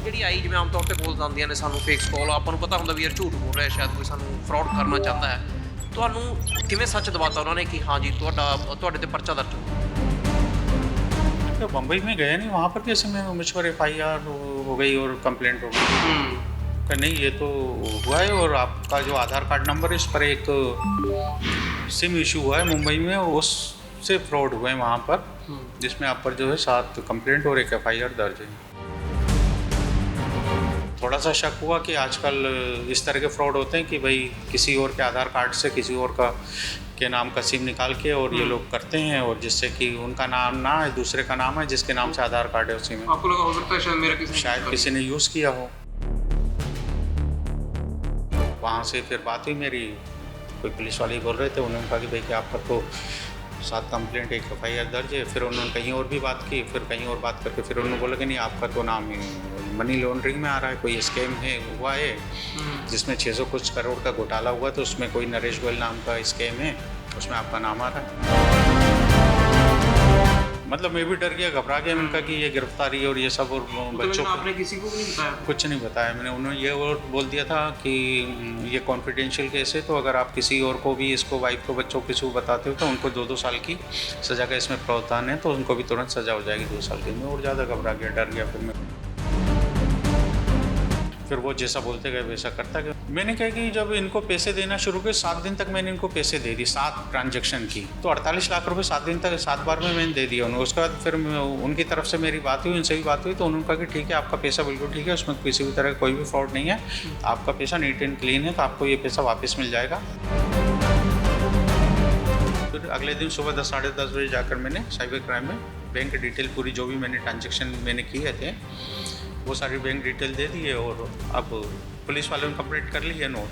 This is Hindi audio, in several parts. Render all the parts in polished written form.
ਜਿਹੜੀ ਆਈ ਜਿਵੇਂ ਆਮ ਤੌਰ ਤੇ ਕਾਲਸ ਆਉਂਦੀਆਂ ਨੇ ਸਾਨੂੰ ਫੇਕ ਕਾਲ ਆਪਾਂ ਨੂੰ ਪਤਾ ਹੁੰਦਾ ਵੀ ਯਾਰ ਝੂਠ ਬੋਲ ਰਿਹਾ ਸ਼ਾਇਦ ਕੋਈ ਸਾਨੂੰ ਫਰਾਡ ਕਰਨਾ ਚਾਹੁੰਦਾ ਹੈ ਤੁਹਾਨੂੰ ਕਿਵੇਂ ਸੱਚ ਦਵਾਤਾ ਉਹਨਾਂ ਨੇ ਕਿ ਹਾਂ ਜੀ ਤੁਹਾਡੇ ਤੇ ਪਰਚਾ ਦਰਜ ਹੋ तो बम्बई में गया नहीं, वहाँ पर कैसे मैं मुझ पर FIR हो गई और कंप्लेंट हो गई। कि नहीं ये तो हुआ है और आपका जो आधार कार्ड नंबर है इस पर एक सिम इशू हुआ है मुंबई में और उससे फ्रॉड हुए हैं वहाँ पर, जिसमें आप पर जो है 7 कंप्लेंट और एक FIR दर्ज है। थोड़ा सा शक हुआ कि आजकल इस तरह के फ्रॉड होते हैं कि भाई किसी और के आधार कार्ड से किसी और का के नाम का सिम निकाल के और ये लोग करते हैं और जिससे कि उनका नाम ना है दूसरे का नाम है जिसके नाम से आधार कार्ड है उसी में। आपको लगा हो सकता है शायद किसी ने यूज़ किया हो। वहाँ से फिर बात हुई मेरी, कोई पुलिस वाले बोल रहे थे, उन्होंने कहा कि भाई कि आप पर तो 7 कंप्लेंट एक FIR दर्ज है। फिर उन्होंने कहीं और भी बात की, फिर कहीं और बात करके फिर उन्होंने बोला कि नहीं आपका तो नाम मनी लॉन्ड्रिंग में आ रहा है, कोई स्कैम है हुआ है जिसमें 600 कुछ करोड़ का घोटाला हुआ, तो उसमें कोई नरेश गोयल नाम का स्कैम है, उसमें आपका नाम आ रहा है। मतलब मैं भी डर गया, घबरा गया। मैंने कहा कि ये गिरफ्तारी और ये सब और बच्चों को आपने किसी को भी नहीं बताया? कुछ नहीं बताया मैंने। उन्होंने ये और बोल दिया था कि ये कॉन्फिडेंशियल केस है, तो अगर आप किसी और को भी इसको वाइफ को बच्चों को किसी को बताते हो तो उनको 2-2 साल की सज़ा का इसमें प्रावधान है, तो उनको भी तुरंत सज़ा हो जाएगी 2 साल की। मैं और ज़्यादा घबरा गया, डर गया। फिर वो जैसा बोलते गए वैसा करता गया। मैंने कहा कि जब इनको पैसे देना शुरू किए 7 दिन तक मैंने इनको पैसे दे दी, 7 ट्रांजैक्शन की, तो 48 लाख रुपए 7 दिन तक 7 बार में मैंने दे दिया उन्हें। उसके बाद फिर उनकी तरफ से मेरी बात हुई, उनसे भी बात हुई, तो उन्होंने कहा कि ठीक है आपका पैसा बिल्कुल ठीक है, उसमें किसी भी तरह का कोई भी फ्रॉड नहीं है, आपका पैसा नीट एंड क्लीन है, तो आपको ये पैसा वापस मिल जाएगा। फिर अगले दिन सुबह 10 साढ़े 10 बजे जाकर मैंने साइबर क्राइम में बैंक डिटेल पूरी जो भी मैंने ट्रांजेक्शन मैंने किए थे वो सारी बैंक डिटेल दे दी है और अब पुलिस वालों ने कंप्लीट कर ली है नोट।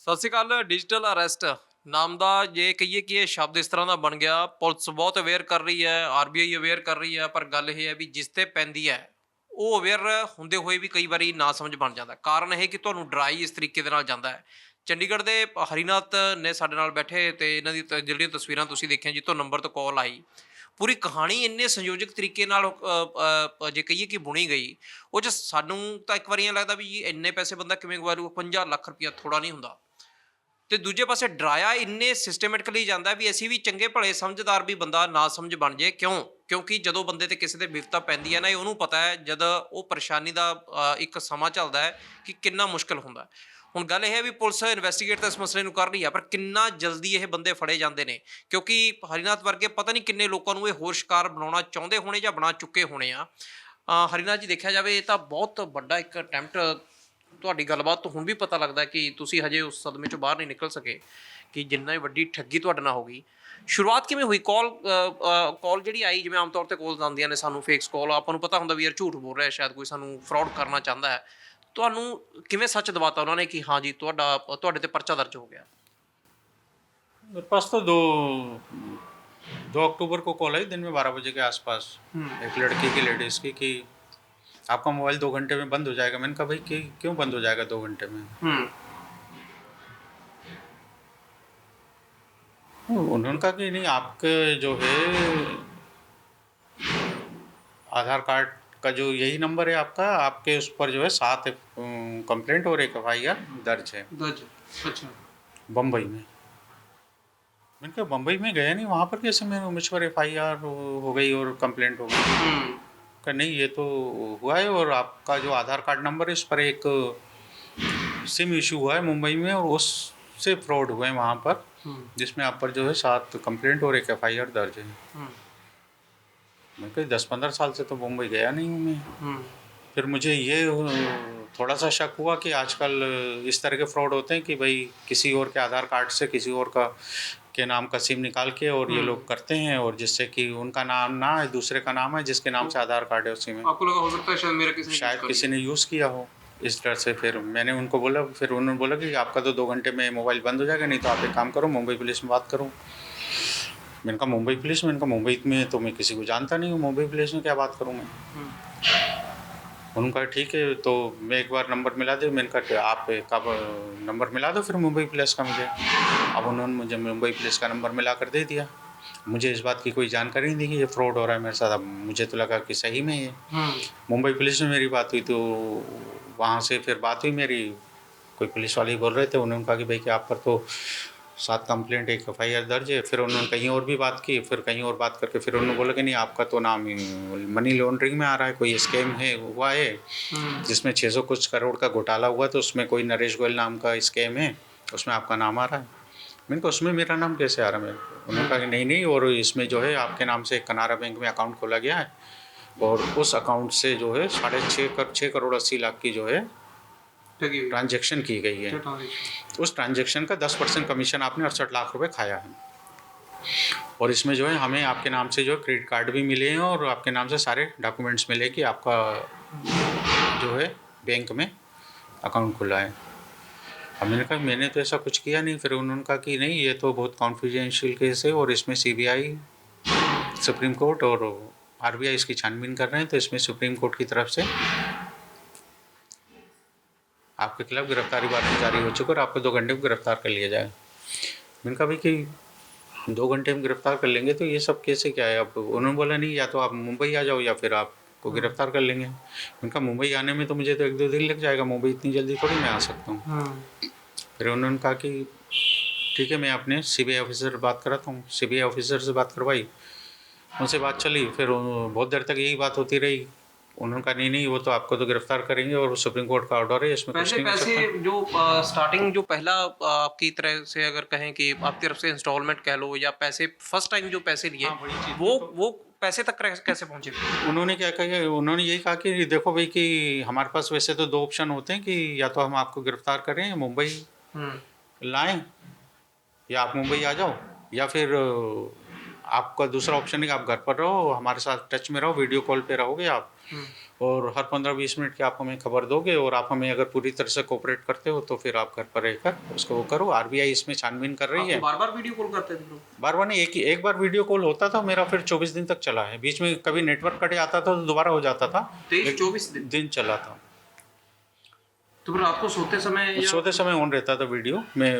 ਸਤਿ ਸ਼੍ਰੀ ਅਕਾਲ। ਡਿਜੀਟਲ ਅਰੈਸਟ ਨਾਮ ਦਾ ਜੇ ਕਹੀਏ ਕਿ ਇਹ ਸ਼ਬਦ ਇਸ ਤਰ੍ਹਾਂ ਦਾ ਬਣ ਗਿਆ, ਪੁਲਿਸ ਬਹੁਤ ਅਵੇਅਰ ਕਰ ਰਹੀ ਹੈ, RBI ਅਵੇਅਰ ਕਰ ਰਹੀ ਹੈ, ਪਰ ਗੱਲ ਇਹ ਹੈ ਵੀ ਜਿਸ ਤੇ ਪੈਂਦੀ ਹੈ ਉਹ ਅਵੇਅਰ ਹੁੰਦੇ ਹੋਏ ਵੀ ਕਈ ਵਾਰੀ ਨਾ ਸਮਝ ਬਣ ਜਾਂਦਾ। ਕਾਰਨ ਇਹ ਕਿ ਤੁਹਾਨੂੰ ਡਰਾਈ ਇਸ ਤਰੀਕੇ ਦੇ ਨਾਲ ਜਾਂਦਾ ਹੈ। ਚੰਡੀਗੜ੍ਹ ਦੇ ਹਰੀਨਾਥ ਨੇ ਸਾਡੇ ਨਾਲ ਬੈਠੇ ਤੇ ਇਹਨਾਂ ਦੀ ਜਿਹੜੀਆਂ ਤਸਵੀਰਾਂ ਤੁਸੀਂ ਦੇਖੀਆਂ ਜਿੱਥੋਂ ਨੰਬਰ ਤੋਂ ਕਾਲ ਆਈ, ਪੂਰੀ ਕਹਾਣੀ ਇੰਨੇ ਸੰਯੋਜਕ ਤਰੀਕੇ ਨਾਲ ਜੇ ਕਹੀਏ ਕਿ ਬੁਣੀ ਗਈ, ਉਹ 'ਚ ਸਾਨੂੰ ਤਾਂ ਇੱਕ ਵਾਰੀ ਐਂ ਲੱਗਦਾ ਵੀ ਇੰਨੇ ਪੈਸੇ ਬੰਦਾ ਕਿਵੇਂ ਗਵਾ ਲੂਗਾ। 50 ਲੱਖ ਰੁਪਈਆ ਥੋੜ੍ਹਾ ਨਹੀਂ ਹੁੰਦਾ। ਤੇ ਦੂਜੇ ਪਾਸੇ ਡਰਾਇਆ ਇੰਨੇ ਸਿਸਟਮੈਟਿਕਲੀ ਜਾਂਦਾ ਵੀ ਅਸੀਂ ਵੀ ਚੰਗੇ ਭਲੇ ਸਮਝਦਾਰ ਵੀ ਬੰਦਾ ਨਾ ਸਮਝ ਬਣ ਜੇ। ਕਿਉਂਕਿ ਜਦੋਂ ਬੰਦੇ ਤੇ ਕਿਸੇ ਤੇ ਵਿਪਤਾ ਪੈਂਦੀ ਹੈ ਨਾ, ਇਹ ਉਹਨੂੰ ਪਤਾ ਹੈ ਜਦ ਉਹ ਪਰੇਸ਼ਾਨੀ ਦਾ ਇੱਕ ਸਮਾਂ ਚੱਲਦਾ ਹੈ ਕਿ ਕਿੰਨਾ ਮੁਸ਼ਕਿਲ ਹੁੰਦਾ। ਹੁਣ ਗੱਲ ਇਹ ਹੈ ਵੀ ਪੁਲਿਸ ਇਨਵੈਸਟੀਗੇਟ ਤਾਂ ਇਸ ਮਸਲੇ ਨੂੰ ਕਰ ਰਹੀ ਹੈ, ਪਰ ਕਿੰਨਾ ਜਲਦੀ ਇਹ ਬੰਦੇ ਫੜੇ ਜਾਂਦੇ ਨੇ, ਕਿਉਂਕਿ ਹਰੀਨਾਥ ਵਰਗੇ ਪਤਾ ਨਹੀਂ ਕਿੰਨੇ ਲੋਕਾਂ ਨੂੰ ਇਹ ਹੋਰ ਸ਼ਿਕਾਰ ਬਣਾਉਣਾ ਚਾਹੁੰਦੇ ਹੋਣੇ ਜਾਂ ਬਣਾ ਚੁੱਕੇ ਹੋਣੇ ਆ। ਹਰੀਨਾਥ ਜੀ ਦੇਖਿਆ ਜਾਵੇ ਇਹ ਤਾਂ ਬਹੁਤ ਵੱਡਾ ਇੱਕ ਅਟੈਂਪਟ। ਤੁਹਾਡੀ ਗੱਲਬਾਤ ਤੋਂ ਹੁਣ ਵੀ ਪਤਾ ਲੱਗਦਾ ਕਿ ਤੁਸੀਂ ਹਜੇ ਉਸ ਸਦਮੇ 'ਚੋਂ ਬਾਹਰ ਨਹੀਂ ਨਿਕਲ ਸਕੇ ਕਿ ਜਿੰਨਾ ਹੀ ਵੱਡੀ ਠੱਗੀ ਤੁਹਾਡੇ ਨਾਲ ਹੋ ਗਈ। ਸ਼ੁਰੂਆਤ ਕਿਵੇਂ ਹੋਈ? ਕਾਲ ਜਿਹੜੀ ਆਈ ਜਿਵੇਂ ਆਮ ਤੌਰ 'ਤੇ ਕਾਲਸ ਆਉਂਦੀਆਂ ਨੇ ਸਾਨੂੰ ਫੇਕ ਕਾਲ, ਆਪਾਂ ਨੂੰ ਪਤਾ ਹੁੰਦਾ ਵੀ ਯਾਰ ਝੂਠ ਬੋਲ ਰਿਹਾ ਸ਼ਾਇਦ ਕੋਈ ਸਾਨੂੰ ਫਰਾਡ ਕਰਨਾ ਚਾਹੁੰਦਾ ਹੈ, ਤੁਹਾਨੂੰ ਕਿਵੇਂ ਸੱਚ ਦਵਾਤਾ ਉਹਨਾਂ ਨੇ ਕਿ ਹਾਂ ਜੀ ਤੁਹਾਡੇ ਤੇ ਪਰਚਾ ਦਰਜ ਹੋ ਗਿਆ? मेरे पास तो 2 अक्टूबर को कॉल आई दिन में 12 बजे के आसपास एक लड़की की, लेडीज़ की, कि आपका मोबाइल 2 घंटे में बंद हो जाएगा। मैंने कहा भाई कि क्यों बंद हो जाएगा 2 घंटे में? उन्होंने कहा कि नहीं आपके जो है आधार कार्ड का जो यही नंबर है आपका, आपके उस पर जो है 7 कंप्लेंट और एक FIR दर्ज है। अच्छा। बम्बई में। मैंने कहा बम्बई में गया नहीं, वहाँ पर कैसे मैं मुझ पर FIR हो गई और कंप्लेंट हो गई। का नहीं ये तो हुआ है और आपका जो आधार कार्ड नंबर है इस पर एक सिम इशू हुआ है मुंबई में और उससे फ्रॉड हुए हैं वहाँ पर, जिसमें आप पर जो है 7 कंप्लेंट और एक FIR दर्ज है। मैं कहीं 10-15 साल से तो मुंबई गया नहीं हूँ मैं। फिर मुझे ये थोड़ा सा शक हुआ कि आजकल इस तरह के फ्रॉड होते हैं कि भाई किसी और के आधार कार्ड से किसी और का के नाम का सिम निकाल के और ये लोग करते हैं और जिससे कि उनका नाम ना है दूसरे का नाम है जिसके नाम से आधार कार्ड है उसी में। आपको लगा हो सकता है शायद किसी ने यूज़ किया हो इस डर से। फिर मैंने उनको बोला, फिर उन्होंने बोला कि आपका तो 2 घंटे में मोबाइल बंद हो जाएगा, नहीं तो आप एक काम करो मुंबई पुलिस में बात करो। मैंने कहा मुंबई पुलिस में? मैंने कहा मुंबई में तो मैं किसी को जानता नहीं हूँ, मुंबई पुलिस में क्या बात करूँ मैं। उन्होंने कहा ठीक है, तो मैं एक बार नंबर मिला दे। मैंने कहा आप कब नंबर मिला दो फिर मुंबई पुलिस का मुझे। अब उन्होंने मुझे मुंबई पुलिस का नंबर मिला कर दे दिया। मुझे इस बात की कोई जानकारी नहीं थी कि ये फ्रॉड हो रहा है मेरे साथ। अब मुझे तो लगा कि सही में ये मुंबई पुलिस में मेरी बात हुई, तो वहाँ से फिर बात हुई मेरी, कोई पुलिस वाले ही बोल रहे थे, उन्होंने कहा कि भाई कि आप पर तो 7 कंप्लेंट, 1 FIR दर्ज है। फिर उन्होंने कहीं और भी बात की, फिर कहीं और बात करके फिर उन्होंने बोला कि नहीं, आपका तो नाम मनी लॉन्ड्रिंग में आ रहा है, कोई स्कैम है हुआ है जिसमें 600 कुछ करोड़ का घोटाला हुआ, तो उसमें कोई नरेश गोयल नाम का स्कैम है, उसमें आपका नाम आ रहा है। मैंने कहा उसमें मेरा नाम कैसे आ रहा है? मेरे उन्होंने कहा कि नहीं नहीं, और इसमें जो है आपके नाम से कनारा बैंक में अकाउंट खोला गया है, और उस अकाउंट से जो है 6.5 करोड़ 80 लाख की जो है ट्रांजैक्शन की गई है। उस ट्रांजैक्शन का 10% कमीशन आपने 68 लाख रुपए खाया है। और इसमें जो है हमें आपके नाम से जो है क्रेडिट कार्ड भी मिले हैं, और आपके नाम से सारे डॉक्यूमेंट्स मिले कि आपका जो है बैंक में अकाउंट खुला है। अब मैंने कहा मैंने तो ऐसा कुछ किया नहीं। फिर उन्होंने कहा कि नहीं, ये तो बहुत कॉन्फिडेंशियल केस है, और इसमें CBI, सुप्रीम कोर्ट और RBI इसकी छानबीन कर रहे हैं, तो इसमें सुप्रीम कोर्ट की तरफ से आपके खिलाफ गिरफ्तारी वारंट जारी हो चुका, और आपको 2 घंटे में गिरफ्तार कर लिया जाए। मैंने कहा भाई कि 2 घंटे में गिरफ्तार कर लेंगे तो ये सब कैसे क्या है? अब उन्होंने बोला नहीं, या तो आप मुंबई आ जाओ या फिर आपको गिरफ्तार कर लेंगे। मैंने कहा मुंबई आने में तो मुझे तो 1-2 दिन लग जाएगा, मुंबई इतनी जल्दी थोड़ी मैं आ सकता हूँ। फिर उन्होंने कहा कि ठीक है, मैं अपने CBI ऑफिसर से बात कराता हूँ। CBI ऑफिसर से बात करवाई, उनसे बात चली, फिर बहुत देर तक यही बात होती रही। उन्होंने कहा नहीं नहीं, वो तो आपको तो गिरफ्तार करेंगे, और सुप्रीम कोर्ट का ऑर्डर है, इसमें कुछ नहीं हो पैसे सकता। जो स्टार्टिंग जो पहला आपकी तरह से अगर कहें कि आपकी तरफ से इंस्टॉलमेंट कह लो, या पैसे फर्स्ट टाइम जो पैसे लिए, हाँ, बड़ी चीज़ वो पैसे तक कैसे पहुंचे? उन्होंने क्या कहा, उन्होंने यही कहा कि देखो भाई कि हमारे पास वैसे तो 2 ऑप्शन होते हैं कि या तो हम आपको गिरफ्तार करें, मुंबई लाएं, या आप मुंबई आ जाओ, या फिर आपका दूसरा ऑप्शन है कि आप घर पर रहो, हमारे साथ टच में रहो, वीडियो कॉल पे रहोगे आप, और हर 15-20 मिनट की आप हमें खबर दोगे, और आप हमें अगर पूरी तरह से कोऑपरेट करते हो तो फिर आप घर पर रहकर उसको वो करो। RBI इसमें छानबीन कर रही है। बार बार वीडियो कॉल करते थे लोग? बार बार नहीं, एक बार वीडियो कॉल होता था मेरा, फिर 24 दिन तक चला है। बीच में कभी नेटवर्क कट जाता था तो दोबारा हो जाता था। 23-24 दिन चला था। तो फिर आपको सोते समय ऑन रहता था वीडियो। मैं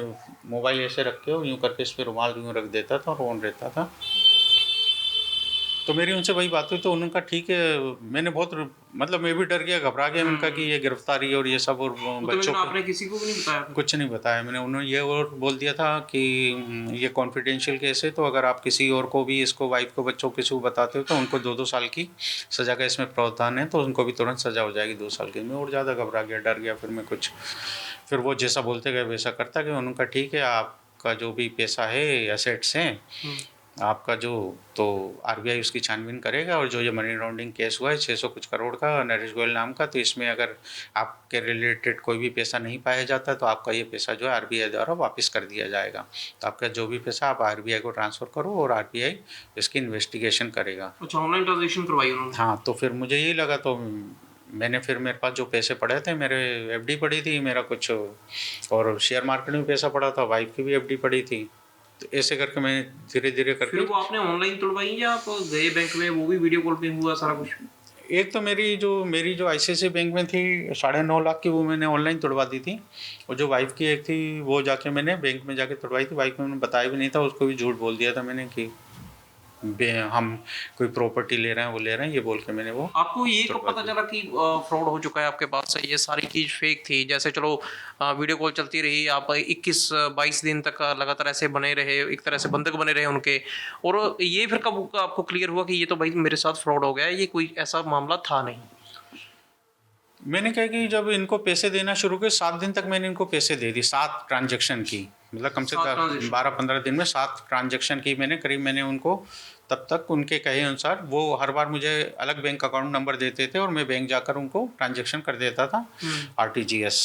मोबाइल ऐसे रख के यूँ करके इस पर रुमाल यूँ रख देता था और ऑन रहता था। तो मेरी उनसे वही बात हुई, तो उन्होंने कहा ठीक है। मैंने बहुत मतलब मैं भी डर गया, घबरा गया। मैंने कहा कि ये गिरफ्तारी और ये सब, और बच्चों को आपने किसी को भी नहीं बताया? कुछ नहीं बताया मैंने। उन्होंने ये और बोल दिया था कि ये कॉन्फिडेंशियल केस है, तो अगर आप किसी और को भी, इसको वाइफ को, बच्चों को, किसी को बताते हो तो उनको 2-2 साल की सज़ा का इसमें प्रावधान है, तो उनको भी तुरंत सज़ा हो जाएगी 2 साल की। मैं और ज़्यादा घबरा गया, डर गया। फिर वो जैसा बोलते गए वैसा करता गया। उन्होंने कहा ठीक है, आपका जो भी पैसा है, एसेट्स हैं आपका जो, तो RBI उसकी छानबीन करेगा, और जो ये मनी लॉन्ड्रिंग केस हुआ है 600 कुछ करोड़ का नरेश गोयल नाम का, तो इसमें अगर आपके रिलेटेड कोई भी पैसा नहीं पाया जाता तो आपका ये पैसा जो है RBI द्वारा वापस कर दिया जाएगा। तो आपका जो भी पैसा आप RBI को ट्रांसफ़र करो, और RBI इसकी इन्वेस्टिगेशन करेगा। अच्छा, ऑनलाइन ट्रांजेक्शन करवाई उन्होंने? हाँ, तो फिर मुझे यही लगा, तो मैंने फिर, मेरे पास जो पैसे पड़े थे, मेरे FD पड़ी थी, मेरा कुछ और शेयर मार्केट में पैसा पड़ा था, वाइफ की भी FD पड़ी थी। तो ऐसे करके मैं धीरे धीरे करके। फिर वो आपने ऑनलाइन तुड़वाई या आप गए बैंक में, वो भी वीडियो कॉल पे हुआ सारा कुछ? एक तो मेरी जो ICICI बैंक में थी 9.5 लाख की, वो मैंने ऑनलाइन तुड़वा दी थी। और जो वाइफ की एक थी, वो जाके मैंने बैंक में जाके तुड़वाई थी। वाइफ में मैंने बताया भी नहीं था, उसको भी झूठ बोल दिया था मैंने कि हम कोई प्रॉपर्टी ले रहे हैं, वो ले रहे हैं, ये बोल के मैंने वो। आपको ये कब पता चला कि फ्रॉड हो चुका है आपके पास से? ये सारी चीज़ फेक थी? जैसे चलो वीडियो कॉल चलती रही, आप 21-22 दिन तक लगातार ऐसे बने रहे, एक तरह से बंधक बने रहे उनके, और ये फिर कब आपको क्लियर हुआ कि ये तो भाई मेरे साथ फ्रॉड हो गया है, ये कोई ऐसा मामला था नहीं? मैंने कहा कि जब इनको पैसे देना शुरू किए, 7 दिन तक मैंने इनको पैसे दे दी, 7 ट्रांजैक्शन की, मतलब कम से कम 12-15 दिन में 7 ट्रांजैक्शन की मैंने करीब। मैंने उनको तब तक उनके कहे अनुसार, वो हर बार मुझे अलग बैंक अकाउंट नंबर देते थे, और मैं बैंक जाकर उनको ट्रांजैक्शन कर देता था RTGS।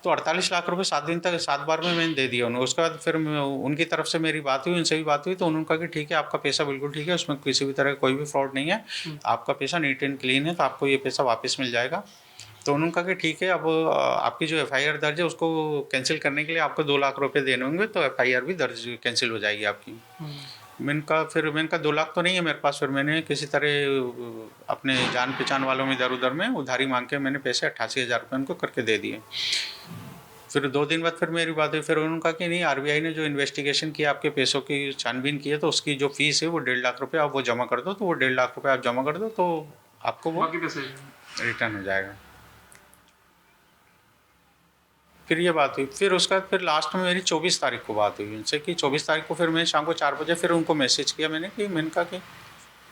तो 48 लाख रुपए 7 दिन तक 7 बार में मैंने दे दिया उन्हें। उसके बाद फिर उनकी तरफ से मेरी बात हुई, उनसे भी बात हुई, तो उन्होंने कहा कि ठीक है, आपका पैसा बिल्कुल ठीक है, उसमें किसी भी तरह का कोई भी फ्रॉड नहीं है, आपका पैसा नीट एंड क्लीन है, तो आपको ये पैसा वापस मिल जाएगा। तो उन्होंने कहा कि ठीक है, अब आपकी जो FIR दर्ज है उसको कैंसिल करने के लिए आपको 2 लाख रुपये देने होंगे, तो FIR भी दर्ज कैंसिल हो जाएगी आपकी। मैंने कहा 2 लाख तो नहीं है मेरे पास। फिर मैंने किसी तरह अपने जान पहचान वालों में इधर उधर में उधारी मांग के मैंने पैसे 88,000 रुपये उनको करके दे दिए। फिर 2 दिन बाद फिर मेरी बात हुई, फिर उन्होंने कहा कि नहीं, आरबीआई ने जो इन्वेस्टिगेशन किया, आपके पैसों की छानबीन की है, तो उसकी जो फीस है वो 1.5 लाख रुपए आप वो जमा कर दो, तो वो 1.5 लाख रुपए आप जमा कर दो तो आपको वो बाकी पैसे रिटर्न हो जाएगा। फिर ये बात हुई, फिर उसका फिर लास्ट में मेरी 24 तारीख को बात हुई उनसे कि 24 तारीख को फिर मैं शाम को 4 बजे फिर उनको मैसेज किया मैंने कहा कि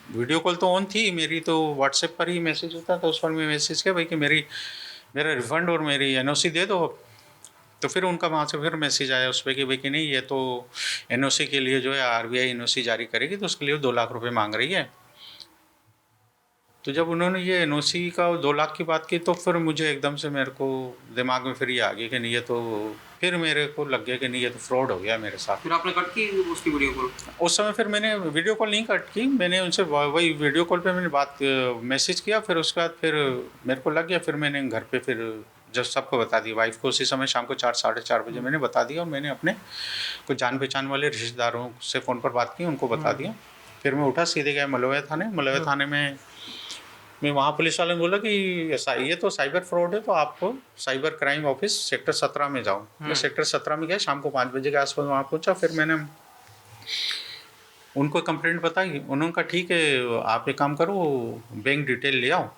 वीडियो कॉल तो ऑन थी मेरी, तो व्हाट्सएप पर ही मैसेज होता था, उस पर मैं मैसेज किया भाई कि मेरा रिफ़ंड और मेरी एनओसी दे दो। तो फिर उनका वहाँ से फिर मैसेज आया उस पर कि भाई कि नहीं, ये तो एनओसी के लिए जो है आरबीआई एनओसी जारी करेगी, तो उसके लिए 2 लाख रुपए मांग रही है। तो जब उन्होंने ये एनओसी का 2 लाख की बात की, तो फिर मुझे एकदम से मेरे को दिमाग में फिर ये आ गया कि नहीं, ये तो फिर मेरे को लग गया कि नहीं, ये तो फ्रॉड हो गया मेरे साथ। फिर आपने कट की उसकी वीडियो कॉल? उस समय फिर मैंने वीडियो कॉल नहीं कट की, मैंने उनसे वही वीडियो कॉल पे मैंने बात मैसेज किया। फिर उसके बाद फिर मेरे को लग गया, फिर मैंने घर पे फिर जब सबको बता दिया, वाइफ को उसी समय शाम को 4 साढ़े 4 बजे मैंने बता दिया, और मैंने अपने कुछ जान पहचान वाले रिश्तेदारों से फ़ोन पर बात की, उनको बता दिया। फिर मैं उठा, सीधे गया मलौया थाने में मैं वहाँ पुलिस वाले ने बोला कि ये तो साइबर फ्रॉड है, तो आपको साइबर क्राइम ऑफिस सेक्टर 17 में जाओ। मैं सेक्टर 17 में गया, शाम को 5 बजे के आसपास वहाँ पहुँचा। फिर मैंने उनको कंप्लेंट बताई, उन्होंने कहा ठीक है, आप एक काम करो, बैंक डिटेल ले आओ,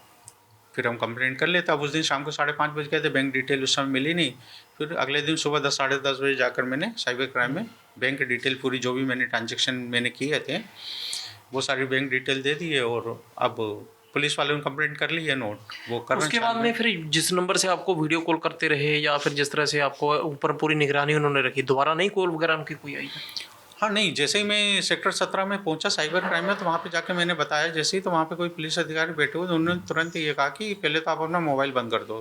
फिर हम कंप्लेंट कर लेते। अब उस दिन शाम को 5:30 बज गए थे, बैंक डिटेल उस समय मिली नहीं। फिर अगले दिन सुबह 10 साढ़े 10 बजे जाकर मैंने साइबर क्राइम में बैंक डिटेल पूरी, जो भी मैंने ट्रांजेक्शन मैंने किए थे, वो सारी बैंक डिटेल दे दी है। और अब पुलिस वाले ने कंप्लेंट कर ली है, नोट वो कर रहे हैं। उसके बाद में फिर जिस नंबर से आपको वीडियो कॉल करते रहे, या फिर जिस तरह से आपको ऊपर पूरी निगरानी उन्होंने रखी, दोबारा नहीं कॉल वगैरह उनकी कोई आई? हाँ नहीं, जैसे ही मैं सेक्टर 17 में पहुंचा साइबर क्राइम में, तो वहाँ पे जाके मैंने बताया जैसे ही, तो वहाँ पे कोई पुलिस अधिकारी बैठे हुए, तो उन्होंने तुरंत ये कहा कि पहले तो आप अपना मोबाइल बंद कर दो।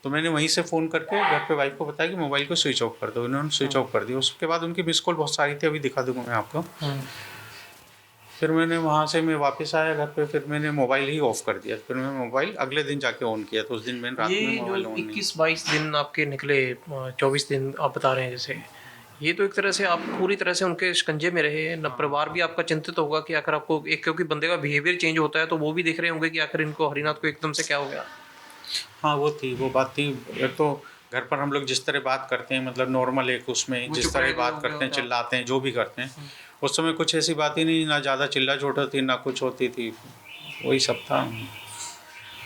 तो मैंने वहीं से फ़ोन करके घर पे वाइफ को बताया कि मोबाइल को स्विच ऑफ कर दो। उन्होंने स्विच ऑफ कर दिया। उसके बाद उनकी मिस कॉल बहुत सारी थी, अभी दिखा दूँगा मैं आपको। फिर मैंने वहाँ से मैं वापस आया घर पे, फिर मैंने मोबाइल ही ऑफ़ कर दिया। फिर मैं मोबाइल अगले दिन जाके ऑन किया, तो उस दिन मैंने रात में मोबाइल ऑन नहीं। 21-22 दिन आपके निकले, 24 दिन आप बता रहे हैं जैसे, ये तो एक तरह से आप पूरी तरह से उनके शिकंजे में रहे न। परिवार भी आपका चिंतित होगा कि आखिर आपको एक, क्योंकि बंदे का बिहेवियर चेंज होता है, तो वो भी देख रहे होंगे कि आखिर इनको, हरिनाथ को एकदम से क्या हो गया। हाँ वो बात थी। एक तो घर पर हम लोग जिस तरह बात करते हैं, मतलब नॉर्मल एक उसमें जिस तरह बात करते हैं, चिल्लाते हैं, जो भी करते हैं, उस समय कुछ ऐसी बात ही नहीं, ना ज़्यादा चिल्ला चोट होती, ना कुछ होती थी, वही सब था।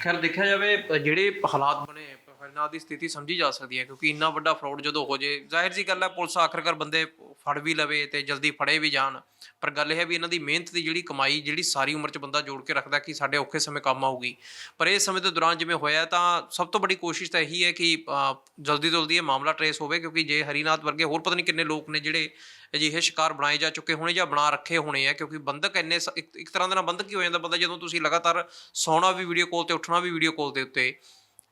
खैर देखा जाए ਜਿਹੜੇ ਹਾਲਾਤ ਬਣੇ, ਹਰਿਨਾਥ ਦੀ ਸਥਿਤੀ ਸਮਝੀ ਜਾ ਸਕਦੀ ਹੈ, ਕਿਉਂਕਿ ਇੰਨਾ ਵੱਡਾ ਫਰਾਡ ਜਦੋਂ ਹੋ ਜੇ, ਜ਼ਾਹਿਰ ਜੀ ਗੱਲ ਹੈ ਪੁਲਿਸ ਆਖਰਕਾਰ ਬੰਦੇ ਫੜ ਵੀ ਲਵੇ ਤੇ ਜਲਦੀ ਫੜੇ ਵੀ ਜਾਣ। ਪਰ ਗੱਲ ਇਹ ਹੈ ਵੀ ਇਹਨਾਂ ਦੀ ਮਿਹਨਤ ਦੀ ਜਿਹੜੀ ਕਮਾਈ, ਜਿਹੜੀ ਸਾਰੀ ਉਮਰ 'ਚ ਬੰਦਾ ਜੋੜ ਕੇ ਰੱਖਦਾ ਕਿ ਸਾਡੇ ਔਖੇ ਸਮੇਂ ਕੰਮ ਆਊਗੀ, ਪਰ ਇਸ ਸਮੇਂ ਦੇ ਦੌਰਾਨ ਜਿਵੇਂ ਹੋਇਆ, ਤਾਂ ਸਭ ਤੋਂ ਵੱਡੀ ਕੋਸ਼ਿਸ਼ ਤਾਂ ਇਹੀ ਹੈ ਕਿ ਜਲਦੀ ਤੋਂ ਜਲਦੀ ਇਹ ਮਾਮਲਾ ਟਰੇਸ ਹੋਵੇ, ਕਿਉਂਕਿ ਜੇ ਹਰੀਨਾਥ ਵਰਗੇ ਹੋਰ ਪਤਾ ਨਹੀਂ ਕਿੰਨੇ ਲੋਕ ਨੇ ਜਿਹੜੇ ਅਜਿਹੇ ਸ਼ਿਕਾਰ ਬਣਾਏ ਜਾ ਚੁੱਕੇ ਹੋਣੇ ਜਾਂ ਬਣਾ ਰੱਖੇ ਹੋਣੇ ਆ, ਕਿਉਂਕਿ ਬੰਧਕ ਇੰਨੇ ਇੱਕ ਤਰ੍ਹਾਂ ਦੇ ਨਾਲ ਬੰਧਕ ਹੀ ਹੋ ਜਾਂਦਾ ਬੰਦਾ, ਜਦੋਂ ਤੁਸੀਂ ਲਗਾਤਾਰ ਸੌਣਾ ਵੀ ਵੀਡੀਓ ਕਾਲ 'ਤੇ, ਉੱਠਣਾ ਵੀ ਵੀਡੀਓ ਕਾਲ ਦੇ ਉੱਤੇ,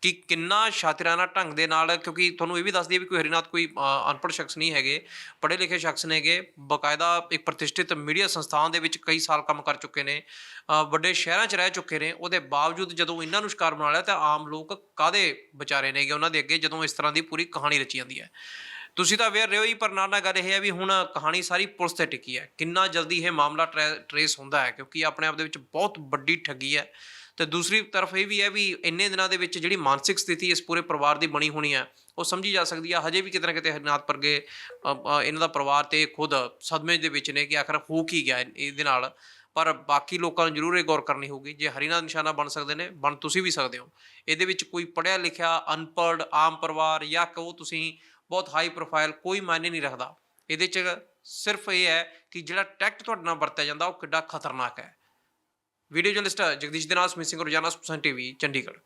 ਕਿ ਕਿੰਨਾ ਸ਼ਾਤਿਰਾਨਾ ਢੰਗ ਦੇ ਨਾਲ, ਕਿਉਂਕਿ ਤੁਹਾਨੂੰ ਇਹ ਵੀ ਦੱਸ ਦਈਏ ਵੀ ਕੋਈ ਹਰੀਨਾਥ ਕੋਈ ਅਨਪੜ੍ਹ ਸ਼ਖਸ ਨਹੀਂ ਹੈਗੇ, ਪੜ੍ਹੇ ਲਿਖੇ ਸ਼ਖਸ ਨੇਗੇ, ਬਾਕਾਇਦਾ ਇੱਕ ਪ੍ਰਤਿਸ਼ਠਿਤ ਮੀਡੀਆ ਸੰਸਥਾਨ ਦੇ ਵਿੱਚ ਕਈ ਸਾਲ ਕੰਮ ਕਰ ਚੁੱਕੇ ਨੇ, ਵੱਡੇ ਸ਼ਹਿਰਾਂ 'ਚ ਰਹਿ ਚੁੱਕੇ ਨੇ। ਉਹਦੇ ਬਾਵਜੂਦ ਜਦੋਂ ਇਹਨਾਂ ਨੂੰ ਸ਼ਿਕਾਰ ਬਣਾ ਲਿਆ, ਤਾਂ ਆਮ ਲੋਕ ਕਾਹਦੇ ਵਿਚਾਰੇ ਨੇਗੇ ਉਹਨਾਂ ਦੇ ਅੱਗੇ, ਜਦੋਂ ਇਸ ਤਰ੍ਹਾਂ ਦੀ ਪੂਰੀ ਕਹਾਣੀ ਰਚੀ ਜਾਂਦੀ ਹੈ। ਤੁਸੀਂ ਤਾਂ ਅਵੇਅਰ ਰਹੋ ਹੀ, ਪਰ ਨਾਲ ਗੱਲ ਇਹ ਹੈ ਵੀ ਹੁਣ ਕਹਾਣੀ ਸਾਰੀ ਪੁਲਿਸ 'ਤੇ ਟਿਕੀ ਹੈ। ਕਿੰਨਾ ਜਲਦੀ ਇਹ ਮਾਮਲਾ ਟਰੇਸ ਹੁੰਦਾ ਹੈ, ਕਿਉਂਕਿ ਆਪਣੇ ਆਪ ਦੇ ਵਿੱਚ ਬਹੁਤ ਵੱਡੀ ਠੱਗੀ ਹੈ। ਤੇ ਦੂਸਰੀ ਤਰਫ ਇਹ ਵੀ ਹੈ ਵੀ ਇੰਨੇ ਦਿਨਾਂ ਦੇ ਵਿੱਚ ਜਿਹੜੀ ਮਾਨਸਿਕ ਸਥਿਤੀ ਇਸ ਪੂਰੇ ਪਰਿਵਾਰ ਦੀ ਬਣੀ ਹੋਣੀ ਹੈ, ਉਹ ਸਮਝੀ ਜਾ ਸਕਦੀ ਹੈ। ਹਜੇ ਵੀ ਕਿਤੇ ਨਾ ਕਿਤੇ ਹਰੀਨਾਥ ਵਰਗੇ ਇਹਨਾਂ ਦਾ ਪਰਿਵਾਰ ਤੇ ਖੁਦ ਸਦਮੇ ਦੇ ਵਿੱਚ ਨੇ ਕਿ ਆਖਰ ਹੋ ਕੀ ਗਿਆ ਇਹਦੇ ਨਾਲ। ਪਰ ਬਾਕੀ ਲੋਕਾਂ ਨੂੰ ਜ਼ਰੂਰ ਇਹ ਗੌਰ ਕਰਨੀ ਹੋਊਗੀ, ਜੇ ਹਰੀਨਾਥ ਨਿਸ਼ਾਨਾ ਬਣ ਸਕਦੇ ਨੇ, ਬਣ ਤੁਸੀਂ ਵੀ ਸਕਦੇ ਹੋ। ਇਹਦੇ ਵਿੱਚ ਕੋਈ ਪੜ੍ਹਿਆ ਲਿਖਿਆ, ਅਨਪੜ੍ਹ, ਆਮ ਪਰਿਵਾਰ, ਜਾਂ ਕਹੋ ਤੁਸੀਂ ਬਹੁਤ ਹਾਈ ਪ੍ਰੋਫਾਈਲ, ਕੋਈ ਮਾਇਨੇ ਨਹੀਂ ਰੱਖਦਾ। ਇਹਦੇ 'ਚ ਸਿਰਫ ਇਹ ਹੈ ਕਿ ਜਿਹੜਾ ਟੈਕਟ ਤੁਹਾਡੇ ਨਾਲ ਵਰਤਿਆ ਜਾਂਦਾ ਉਹ ਕਿੱਡਾ ਖਤਰਨਾਕ ਹੈ। ਵੀਡੀਓ ਜਰਨਲਿਸਟ ਜਗਦੀਸ਼ ਦੇ ਨਾਲ ਸਮੀਤ ਸਿੰਘ, ਰੋਜ਼ਾਨਾ ਸੁਪਰਸਨ TV, ਚੰਡੀਗੜ੍ਹ।